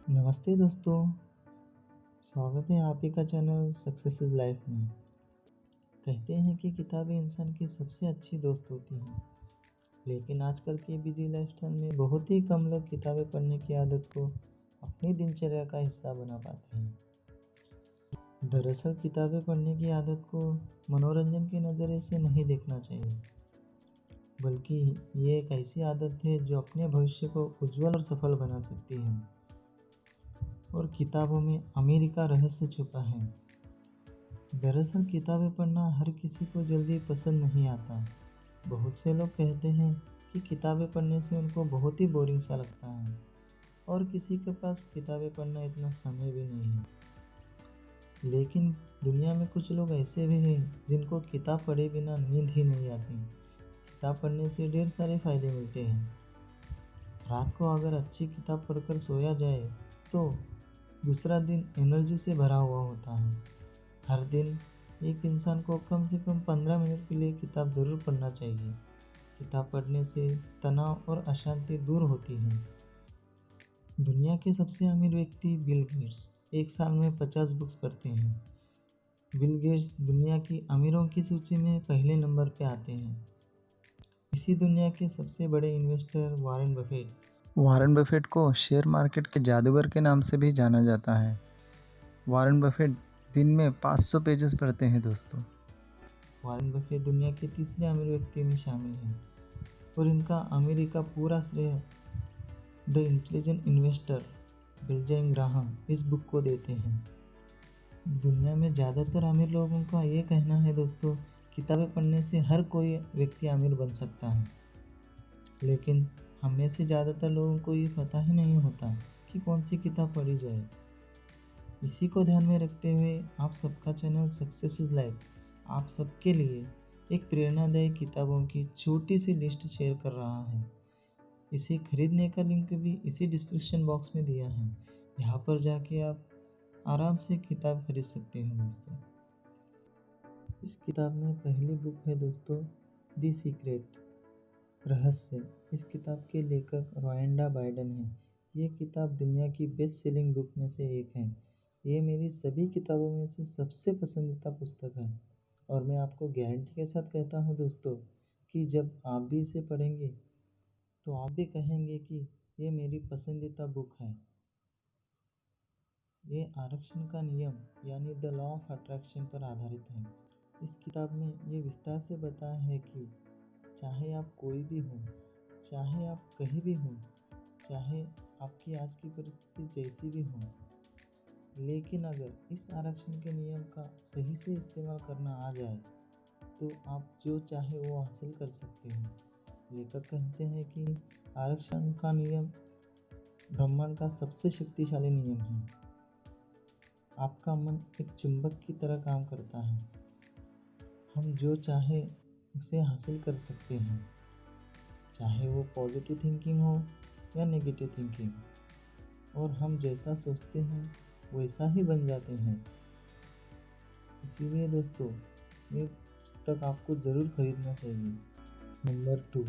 नमस्ते दोस्तों, स्वागत है आप ही का चैनल सक्सेस इज़ लाइफ में। कहते हैं कि किताबें इंसान की सबसे अच्छी दोस्त होती हैं, लेकिन आजकल के बिजी लाइफस्टाइल में बहुत ही कम लोग किताबें पढ़ने की आदत को अपनी दिनचर्या का हिस्सा बना पाते हैं। दरअसल किताबें पढ़ने की आदत को मनोरंजन के नज़रिए से नहीं देखना चाहिए, बल्कि ये एक ऐसी आदत है जो अपने भविष्य को उज्जवल और सफल बना सकती है। और किताबों में अमीरी का रहस्य छुपा है। दरअसल किताबें पढ़ना हर किसी को जल्दी पसंद नहीं आता। बहुत से लोग कहते हैं कि किताबें पढ़ने से उनको बहुत ही बोरिंग सा लगता है, और किसी के पास किताबें पढ़ना इतना समय भी नहीं है। लेकिन दुनिया में कुछ लोग ऐसे भी हैं जिनको किताब पढ़े बिना नींद ही नहीं आती। किताब पढ़ने से ढेर सारे फायदे मिलते हैं। रात को अगर अच्छी किताब पढ़कर सोया जाए तो दूसरा दिन एनर्जी से भरा हुआ होता है। हर दिन एक इंसान को कम से कम 15 मिनट के लिए किताब ज़रूर पढ़ना चाहिए। किताब पढ़ने से तनाव और अशांति दूर होती है। दुनिया के सबसे अमीर व्यक्ति बिल गेट्स एक साल में 50 बुक्स पढ़ते हैं। बिल गेट्स दुनिया की अमीरों की सूची में पहले नंबर पे आते हैं। इसी दुनिया के सबसे बड़े इन्वेस्टर वारेन बफेट को शेयर मार्केट के जादूगर के नाम से भी जाना जाता है। वारेन बफेट दिन में 500 पेजेस पढ़ते हैं दोस्तों। वारेन बफेट दुनिया के तीसरे अमीर व्यक्ति में शामिल हैं, और इनका अमीरी का पूरा श्रेय the intelligent investor Benjamin Graham इस बुक को देते हैं। दुनिया में ज़्यादातर अमीर लोगों का ये कहना है दोस्तों, किताबें पढ़ने से हर कोई व्यक्ति अमीर बन सकता है, लेकिन हम में से ज़्यादातर लोगों को ये पता ही नहीं होता कि कौन सी किताब पढ़ी जाए। इसी को ध्यान में रखते हुए आप सबका चैनल सक्सेस इज़ लाइफ आप सबके लिए एक प्रेरणादायी किताबों की छोटी सी लिस्ट शेयर कर रहा है। इसे खरीदने का लिंक भी इसी डिस्क्रिप्शन बॉक्स में दिया है। यहाँ पर जाके आप आराम से किताब खरीद सकते हैं दोस्तों। इस किताब में पहली बुक है दोस्तों द सीक्रेट, रहस्य। इस किताब के लेखक रोयंडा बाइडन हैं। ये किताब दुनिया की बेस्ट सेलिंग बुक में से एक है। ये मेरी सभी किताबों में से सबसे पसंदीदा पुस्तक है, और मैं आपको गारंटी के साथ कहता हूँ दोस्तों कि जब आप भी इसे पढ़ेंगे तो आप भी कहेंगे कि ये मेरी पसंदीदा बुक है। ये आरक्षण का नियम यानी द लॉ ऑफ अट्रैक्शन पर आधारित है। इस किताब में ये विस्तार से बताया है कि चाहे आप कोई भी हो, चाहे आप कहीं भी हो, चाहे आपकी आज की परिस्थिति जैसी भी हो, लेकिन अगर इस आरक्षण के नियम का सही से इस्तेमाल करना आ जाए तो आप जो चाहे वो हासिल कर सकते हैं। लेखक कहते हैं कि आरक्षण का नियम ब्रह्मांड का सबसे शक्तिशाली नियम है। आपका मन एक चुंबक की तरह काम करता है। हम जो चाहे उसे हासिल कर सकते हैं, चाहे वो पॉजिटिव थिंकिंग हो या नेगेटिव थिंकिंग, और हम जैसा सोचते हैं वैसा ही बन जाते हैं। इसीलिए दोस्तों ये पुस्तक आपको ज़रूर खरीदना चाहिए। नंबर 2,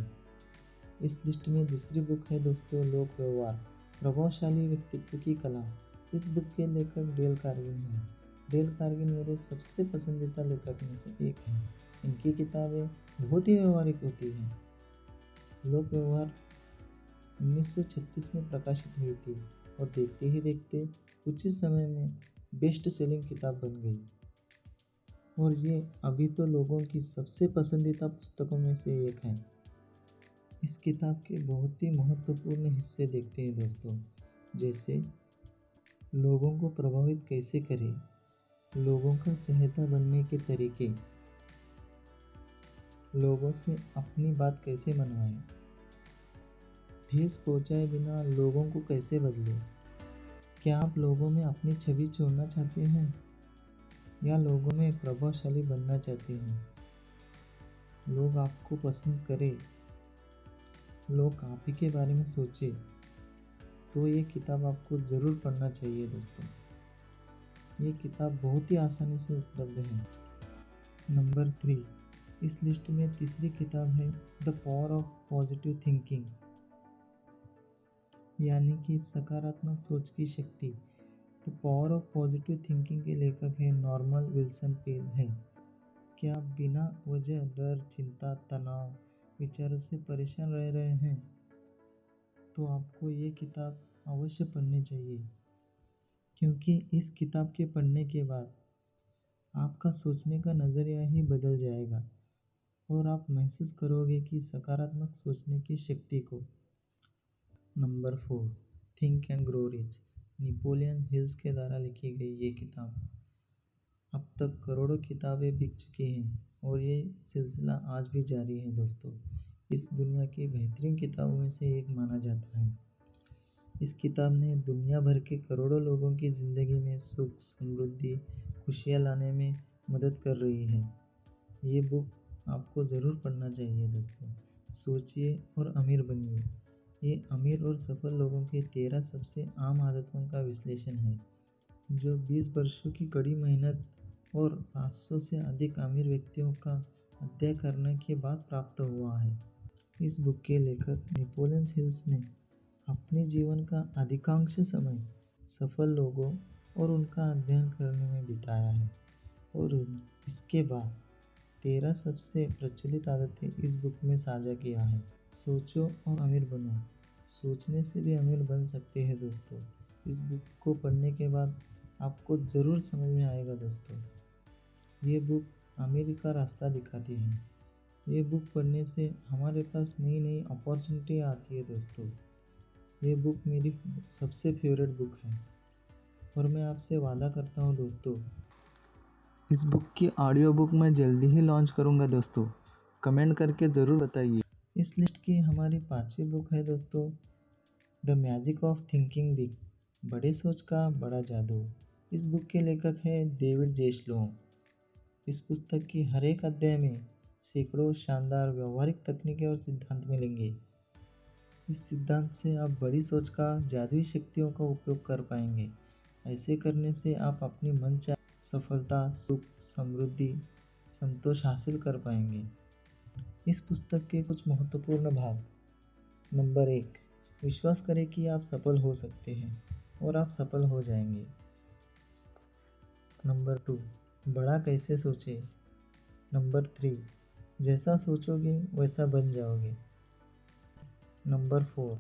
इस लिस्ट में दूसरी बुक है दोस्तों लोक व्यवहार, प्रभावशाली व्यक्तित्व की कला। इस बुक के लेखक डेल कार्गिन हैं। डेल कार्गिन मेरे सबसे पसंदीदा लेखक में से एक हैं। इनकी किताबें बहुत ही व्यवहारिक होती हैं। लोक व्यवहार 1936 में प्रकाशित हुई थी, और देखते ही देखते कुछ ही समय में बेस्ट सेलिंग किताब बन गई, और ये अभी तो लोगों की सबसे पसंदीदा पुस्तकों में से एक है। इस किताब के बहुत ही महत्वपूर्ण हिस्से देखते हैं दोस्तों, जैसे लोगों को प्रभावित कैसे करें, लोगों का चहेता बनने के तरीके, लोगों से अपनी बात कैसे मनवाएं, ठेस पहुंचाए बिना लोगों को कैसे बदलें। क्या आप लोगों में अपनी छवि छोड़ना चाहते हैं या लोगों में प्रभावशाली बनना चाहते हैं? लोग आपको पसंद करें, लोग आप ही के बारे में सोचें, तो ये किताब आपको ज़रूर पढ़ना चाहिए दोस्तों। ये किताब बहुत ही आसानी से उपलब्ध है। नंबर 3, इस लिस्ट में तीसरी किताब है the power of positive thinking. यानी कि सकारात्मक सोच की शक्ति। The power of positive thinking के लेखक हैं नॉर्मन विल्सन पेल है। क्या आप बिना वजह डर, चिंता, तनाव, विचारों से परेशान रह रहे हैं? तो आपको ये किताब अवश्य पढ़नी चाहिए, क्योंकि इस किताब के पढ़ने के बाद आपका सोचने का नज़रिया ही बदल जाएगा और आप महसूस करोगे कि सकारात्मक सोचने की शक्ति को। Number 4, think and grow rich, Napoleon hills के द्वारा लिखी गई ये किताब। अब तक करोड़ों किताबें बिक चुकी हैं और ये सिलसिला आज भी जारी है दोस्तों। इस दुनिया की बेहतरीन किताबों में से एक माना जाता है। इस किताब ने दुनिया भर के करोड़ों लोगों की ज़िंदगी में सुख, समृद्धि, खुशियाँ लाने में मदद कर रही है। ये बुक आपको ज़रूर पढ़ना चाहिए दोस्तों। सोचिए और अमीर बनिए। ये अमीर और सफल लोगों के 13 सबसे आम आदतों का विश्लेषण है, जो 20 वर्षों की कड़ी मेहनत और 500 से अधिक अमीर व्यक्तियों का अध्ययन करने के बाद प्राप्त हुआ है। इस बुक के लेखक नेपोलियन हिल्स ने अपने जीवन का अधिकांश समय सफल लोगों और उनका अध्ययन करने में बिताया है और इसके बाद 13 सबसे प्रचलित आदतें इस बुक में साझा किया है। सोचो और अमीर बनो। सोचने से भी अमीर बन सकते हैं दोस्तों। इस बुक को पढ़ने के बाद आपको ज़रूर समझ में आएगा दोस्तों। ये बुक अमीरी का रास्ता दिखाती है। ये बुक पढ़ने से हमारे पास नई नई अपॉर्चुनिटी आती है दोस्तों। ये बुक मेरी सबसे फेवरेट बुक है और मैं आपसे वादा करता हूँ दोस्तों, इस बुक की ऑडियो बुक मैं जल्दी ही लॉन्च करूँगा दोस्तों। कमेंट करके ज़रूर बताइए। इस लिस्ट की हमारी 5वीं बुक है दोस्तों, the magic of thinking big, बड़े सोच का बड़ा जादू। इस बुक के लेखक हैं डेविड जेशलोम। इस पुस्तक की हर एक अध्याय में सैकड़ों शानदार व्यवहारिक तकनीकें और सिद्धांत मिलेंगे। इस सिद्धांत से आप बड़ी सोच का जादुई शक्तियों का उपयोग कर पाएंगे। ऐसे करने से आप अपनी मनचाही सफलता, सुख, समृद्धि, संतोष हासिल कर पाएंगे। इस पुस्तक के कुछ महत्वपूर्ण भाग। नंबर 1, विश्वास करें कि आप सफल हो सकते हैं और आप सफल हो जाएंगे। नंबर 2, बड़ा कैसे सोचें। नंबर 3, जैसा सोचोगे वैसा बन जाओगे। नंबर 4,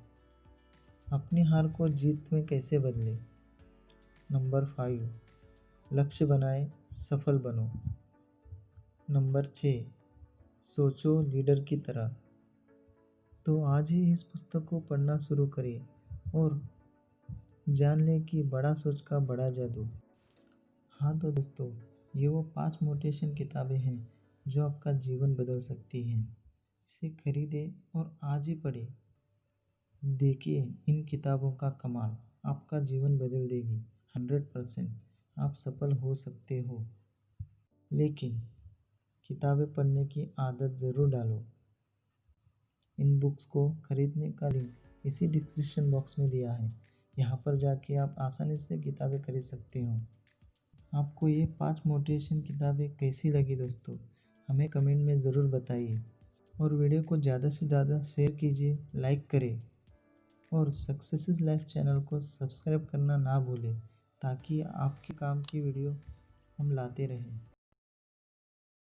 अपनी हार को जीत में कैसे बदलें। नंबर 5, लक्ष्य बनाए, सफल बनो। नंबर 6, सोचो लीडर की तरह। तो आज ही इस पुस्तक को पढ़ना शुरू करिए और जान लें कि बड़ा सोच का बड़ा जादू। हाँ तो दोस्तों, ये वो 5 मोटिवेशन किताबें हैं जो आपका जीवन बदल सकती हैं। इसे खरीदें और आज ही पढ़ें। देखिए इन किताबों का कमाल, आपका जीवन बदल देगी। 100% आप सफल हो सकते हो। लेकिन किताबें पढ़ने की आदत ज़रूर डालो। इन बुक्स को खरीदने का लिंक इसी डिस्क्रिप्शन बॉक्स में दिया है। यहाँ पर जाके आप आसानी से किताबें खरीद सकते हो। आपको ये 5 मोटिवेशन किताबें कैसी लगी दोस्तों, हमें कमेंट में ज़रूर बताइए और वीडियो को ज़्यादा से ज़्यादा शेयर कीजिए, लाइक करें और सक्सेस लाइफ चैनल को सब्सक्राइब करना ना भूलें, ताकि आपके काम की वीडियो हम लाते रहें।